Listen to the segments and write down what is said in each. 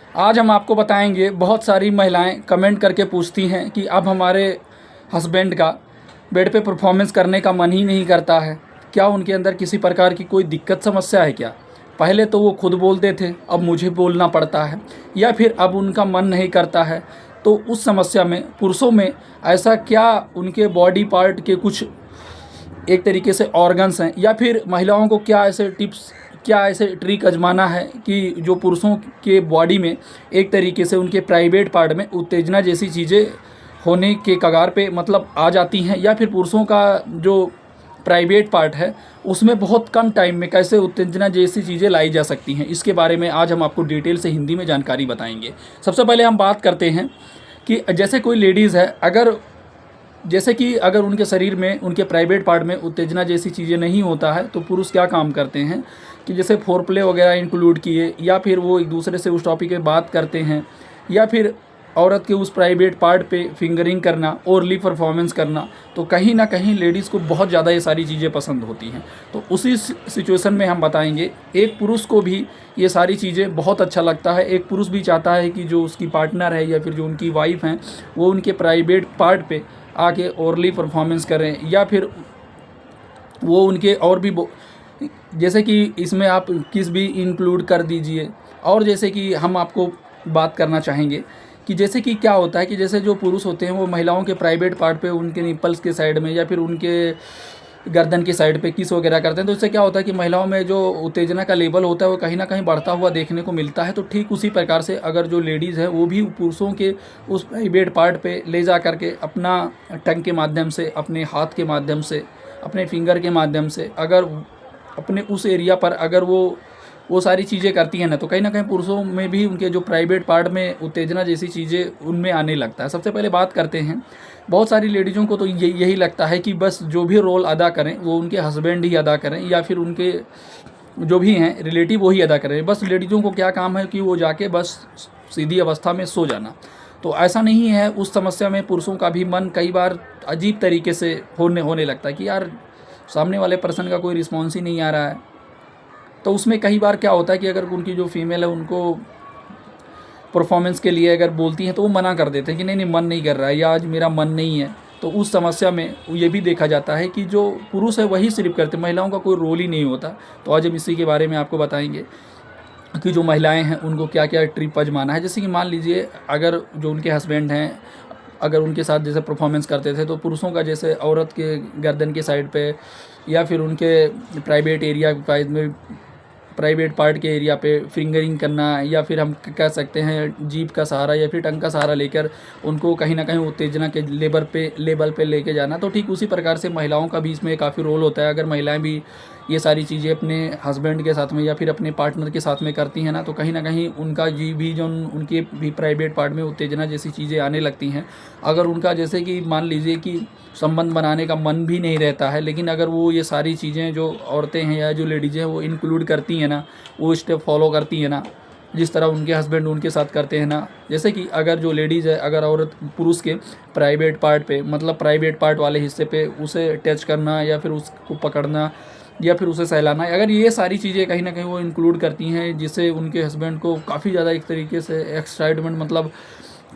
आज हम आपको बताएंगे, बहुत सारी महिलाएं कमेंट करके पूछती हैं कि अब हमारे हस्बैंड का बेड पे परफॉर्मेंस करने का मन ही नहीं करता है। क्या उनके अंदर किसी प्रकार की कोई दिक्कत समस्या है क्या? पहले तो वो खुद बोलते थे, अब मुझे बोलना पड़ता है, या फिर अब उनका मन नहीं करता है। तो उस समस्या में पुरुषों में ऐसा क्या उनके बॉडी पार्ट के कुछ एक तरीके से ऑर्गन्स हैं, या फिर महिलाओं को क्या ऐसे टिप्स, क्या ऐसे ट्रिक आजमाना है कि जो पुरुषों के बॉडी में एक तरीके से उनके प्राइवेट पार्ट में उत्तेजना जैसी चीज़ें होने के कगार पे मतलब आ जाती हैं, या फिर पुरुषों का जो प्राइवेट पार्ट है उसमें बहुत कम टाइम में कैसे उत्तेजना जैसी चीज़ें लाई जा सकती हैं। इसके बारे में आज हम आपको डिटेल से हिंदी में जानकारी बताएंगे। सबसे पहले हम बात करते हैं कि जैसे कोई लेडीज़ है, अगर उनके शरीर में, उनके प्राइवेट पार्ट में उत्तेजना जैसी चीज़ें नहीं होता है, तो पुरुष क्या काम करते हैं कि जैसे फोर प्ले वगैरह इंक्लूड किए, या फिर वो एक दूसरे से उस टॉपिक पे बात करते हैं, या फिर औरत के उस प्राइवेट पार्ट पे फिंगरिंग करना, ओरली परफॉर्मेंस करना। तो कहीं ना कहीं लेडीज़ को बहुत ज़्यादा ये सारी चीज़ें पसंद होती हैं। तो उसी सिचुएशन में हम बताएंगे, एक पुरुष को भी ये सारी चीज़ें बहुत अच्छा लगता है। एक पुरुष भी चाहता है कि जो उसकी पार्टनर है या फिर जो उनकी वाइफ हैं वो उनके प्राइवेट पार्ट पे आके ओरली परफॉर्मेंस करें, या फिर वो उनके और भी जैसे कि इसमें आप किस भी इंक्लूड कर दीजिए। और जैसे कि हम आपको बात करना चाहेंगे कि जैसे कि क्या होता है कि जैसे जो पुरुष होते हैं वो महिलाओं के प्राइवेट पार्ट पे, उनके निपल्स के साइड में या फिर उनके गर्दन की साइड पे किस वगैरह करते हैं। तो इससे क्या होता है कि महिलाओं में जो उत्तेजना का लेवल होता है वो कहीं ना कहीं बढ़ता हुआ देखने को मिलता है। तो ठीक उसी प्रकार से अगर जो लेडीज़ है वो भी पुरुषों के उस प्राइवेट पार्ट पे ले जा करके अपना टंग के माध्यम से, अपने हाथ के माध्यम से, अपने फिंगर के माध्यम से अगर अपने उस एरिया पर अगर वो सारी चीज़ें करती हैं ना, तो कहीं ना कहीं पुरुषों में भी उनके जो प्राइवेट पार्ट में उत्तेजना जैसी चीज़ें उनमें आने लगता है। सबसे पहले बात करते हैं, बहुत सारी लेडीज़ों को तो यही लगता है कि बस जो भी रोल अदा करें वो उनके हस्बैंड ही अदा करें, या फिर उनके जो भी हैं रिलेटिव वो ही अदा करें। बस लेडीज़ों को क्या काम है कि वो जाके बस सीधी अवस्था में सो जाना। तो ऐसा नहीं है। उस समस्या में पुरुषों का भी मन कई बार अजीब तरीके से होने लगता है कि यार सामने वाले पर्सन का कोई रिस्पॉन्स ही नहीं आ रहा है। तो उसमें कई बार क्या होता है कि अगर उनकी जो फीमेल है उनको परफॉर्मेंस के लिए अगर बोलती हैं तो वो मना कर देते हैं कि नहीं मन नहीं कर रहा है, या आज मेरा मन नहीं है। तो उस समस्या में ये भी देखा जाता है कि जो पुरुष है वही सिर्फ करते, महिलाओं का कोई रोल ही नहीं होता। तो आज हम इसी के बारे में आपको बताएंगे कि जो महिलाएं हैं उनको क्या क्या ट्रिप आजमाना है। जैसे कि मान लीजिए अगर जो उनके हस्बैंड हैं अगर उनके साथ जैसे परफॉर्मेंस करते थे, तो पुरुषों का जैसे औरत के गर्दन के साइड पे या फिर उनके प्राइवेट एरिया में, प्राइवेट पार्ट के एरिया पे फिंगरिंग करना, या फिर हम कह सकते हैं जीभ का सहारा या फिर टंग का सहारा लेकर उनको कहीं ना कहीं उत्तेजना के लेवल पे लेके जाना। तो ठीक उसी प्रकार से महिलाओं का भी इसमें काफ़ी रोल होता है। अगर महिलाएं भी ये सारी चीज़ें अपने हस्बैंड के साथ में या फिर अपने पार्टनर के साथ में करती हैं ना, तो कहीं ना कहीं उनका जी भी जो उनके भी प्राइवेट पार्ट में उत्तेजना जैसी चीज़ें आने लगती हैं। अगर उनका जैसे कि मान लीजिए कि संबंध बनाने का मन भी नहीं रहता है, लेकिन अगर वो ये सारी चीज़ें जो औरतें हैं या जो लेडीज़ हैं वो इंक्लूड करती हैं ना, वो स्टेप फॉलो करती हैं ना, जिस तरह उनके हस्बैंड उनके साथ करते हैं ना। जैसे कि अगर जो लेडीज़ है, अगर औरत पुरुष के प्राइवेट पार्ट पे, मतलब प्राइवेट पार्ट वाले हिस्से पे उसे टच करना या फिर उसको पकड़ना या फिर उसे सहलाना, अगर ये सारी चीज़ें कहीं ना कहीं वो इंक्लूड करती हैं, जिससे उनके हस्बैंड को काफ़ी ज़्यादा एक तरीके से एक्साइटमेंट, मतलब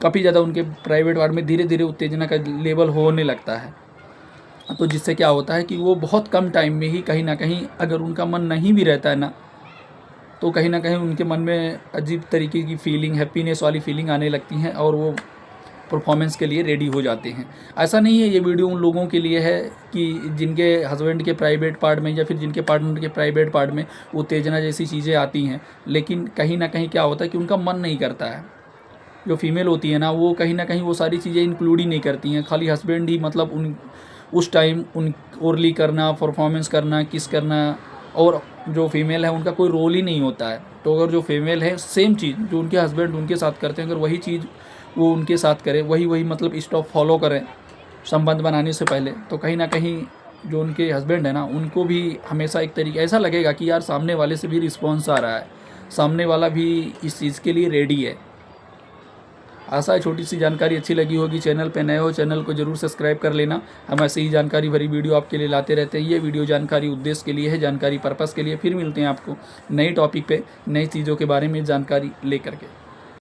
काफ़ी ज़्यादा उनके प्राइवेट पार्ट में धीरे धीरे उत्तेजना का लेवल होने लगता है। तो जिससे क्या होता है कि वो बहुत कम टाइम में ही कहीं ना कहीं, अगर उनका मन नहीं भी रहता है ना, तो कहीं ना कहीं उनके मन में अजीब तरीके की फीलिंग, हैप्पीनेस वाली फीलिंग आने लगती हैं और वो परफॉर्मेंस के लिए रेडी हो जाते हैं। ऐसा नहीं है ये वीडियो उन लोगों के लिए है कि जिनके हस्बैंड के प्राइवेट पार्ट में या फिर जिनके पार्टनर के प्राइवेट पार्ट में उत्तेजना जैसी चीज़ें आती हैं, लेकिन कहीं ना कहीं क्या होता है कि उनका मन नहीं करता है। जो फीमेल होती है ना, वो कहीं ना कहीं वो सारी चीज़ें इंक्लूड ही नहीं करती हैं। खाली हस्बैंड ही, मतलब उस टाइम ओरली करना, परफॉर्मेंस करना, किस करना, और जो फीमेल है उनका कोई रोल ही नहीं होता है। तो अगर जो फीमेल है सेम चीज़ जो उनके हस्बैंड उनके साथ करते हैं, अगर वही चीज़ वो उनके साथ करे, वही मतलब स्टॉप फॉलो करें संबंध बनाने से पहले, तो कहीं ना कहीं जो उनके हस्बैंड है ना, उनको भी हमेशा एक तरीके ऐसा लगेगा कि यार सामने वाले से भी रिस्पॉन्स आ रहा है, सामने वाला भी इस चीज़ के लिए रेडी है। आशा है छोटी सी जानकारी अच्छी लगी होगी। चैनल पे नए हो, चैनल को जरूर सब्सक्राइब कर लेना। हम ऐसे ही जानकारी भरी वीडियो आपके लिए लाते रहते हैं। ये वीडियो जानकारी उद्देश्य के लिए है, जानकारी पर्पस के लिए। फिर मिलते हैं आपको नए टॉपिक पे, नई चीज़ों के बारे में जानकारी लेकर के।